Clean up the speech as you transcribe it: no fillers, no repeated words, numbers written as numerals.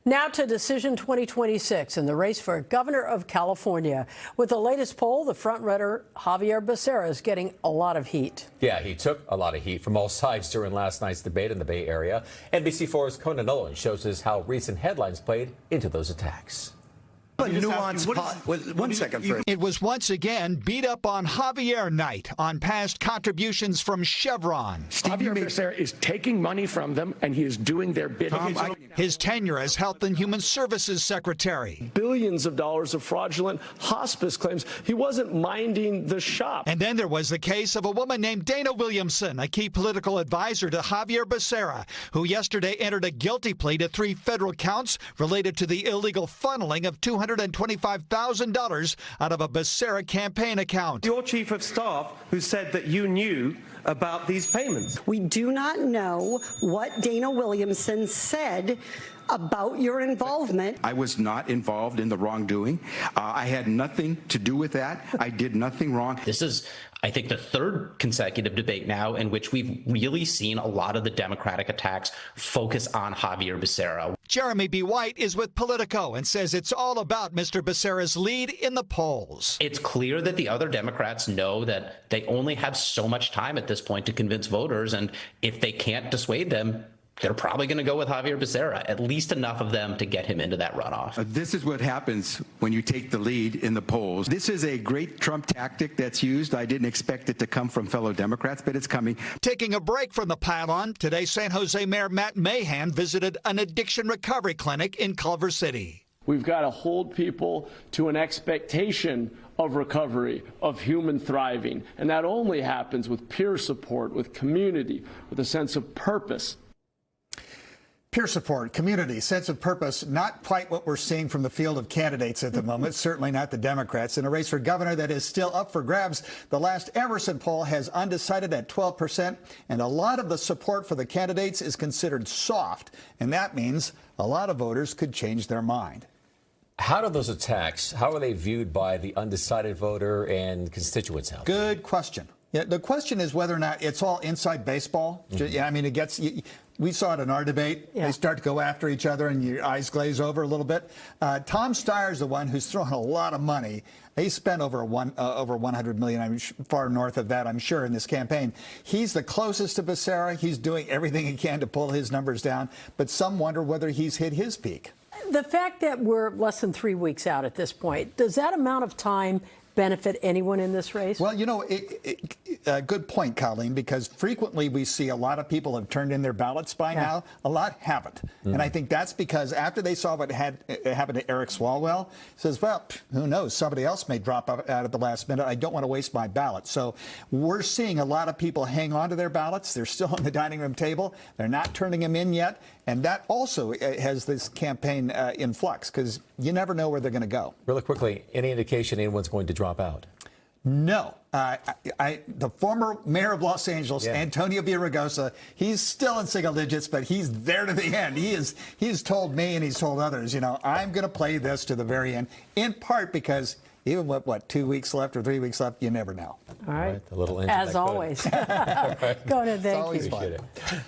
Now to Decision 2026 in the race for governor of California. With the latest poll, the frontrunner Xavier Becerra is getting a lot of heat. Yeah, he took a lot of heat from all sides during last night's debate in the Bay Area. NBC4's Conan Nolan shows us how recent headlines played into those attacks. One second, Fred. It was once again beat up on Xavier night on past contributions from Chevron. Xavier Becerra is taking money from them, and he is doing their bidding. His tenure as Health and Human Services Secretary. Billions of dollars of fraudulent hospice claims. He wasn't minding the shop. And then there was the case of a woman named Dana Williamson, a key political advisor to Xavier Becerra, who yesterday entered a guilty plea to 3 federal counts related to the illegal funneling of $225,000 out of a Becerra campaign account. Your chief of staff who said that you knew about these payments. We do not know what Dana Williamson said about your involvement. I was not involved in the wrongdoing. I had nothing to do with that. I did nothing wrong. This is, I think, the 3rd consecutive debate now in which we've really seen a lot of the Democratic attacks focus on Xavier Becerra. Jeremy B. White is with Politico and says it's all about Mr. Becerra's lead in the polls. It's clear that the other Democrats know that they only have so much time at this point to convince voters, and if they can't dissuade them, they're probably going to go with Xavier Becerra, at least enough of them to get him into that runoff. This is what happens when you take the lead in the polls. This is a great Trump tactic that's used. I didn't expect it to come from fellow Democrats, but it's coming. Taking a break from the pylon, today San Jose Mayor Matt Mahan visited an addiction recovery clinic in Culver City. We've got to hold people to an expectation of recovery, of human thriving. And that only happens with peer support, with community, with a sense of purpose. Peer support, community, sense of purpose, not quite what we're seeing from the field of candidates at the moment, certainly not the Democrats. In a race for governor that is still up for grabs, the last Emerson poll has undecided at 12%, and a lot of the support for the candidates is considered soft, and that means a lot of voters could change their mind. How do those attacks, how are they viewed by the undecided voter and constituents out there? Good question. Yeah, the question is whether or not it's all inside baseball. Yeah, I mean, it gets. We saw it in our debate. Yeah. They start to go after each other, and your eyes glaze over a little bit. Tom Steyer's the one who's throwing a lot of money. He spent over $100 million. I'm far north of that, I'm sure, in this campaign. He's the closest to Becerra. He's doing everything he can to pull his numbers down. But some wonder whether he's hit his peak. The fact that we're less than 3 weeks out at this point, does that amount of time benefit anyone in this race? Well, you know, good point, Colleen, because frequently we see a lot of people have turned in their ballots by now. A lot haven't. And I think that's because after they saw what had happened to Eric Swalwell, says, well, who knows? Somebody else may drop out at the last minute. I don't want to waste my ballot. So we're seeing a lot of people hang on to their ballots. They're still on the dining room table. They're not turning them in yet. And that also has this campaign in flux because you never know where they're going to go. Really quickly, any indication anyone's going to drop out? No. The former mayor of Los Angeles, Antonio Villaraigosa, he's still in single digits, but he's there to the end. He's told me and he's told others, you know, I'm going to play this to the very end, in part because even with, 2 weeks left or 3 weeks left, you never know. All right. A little as always. Go ahead, thank you. Appreciate it.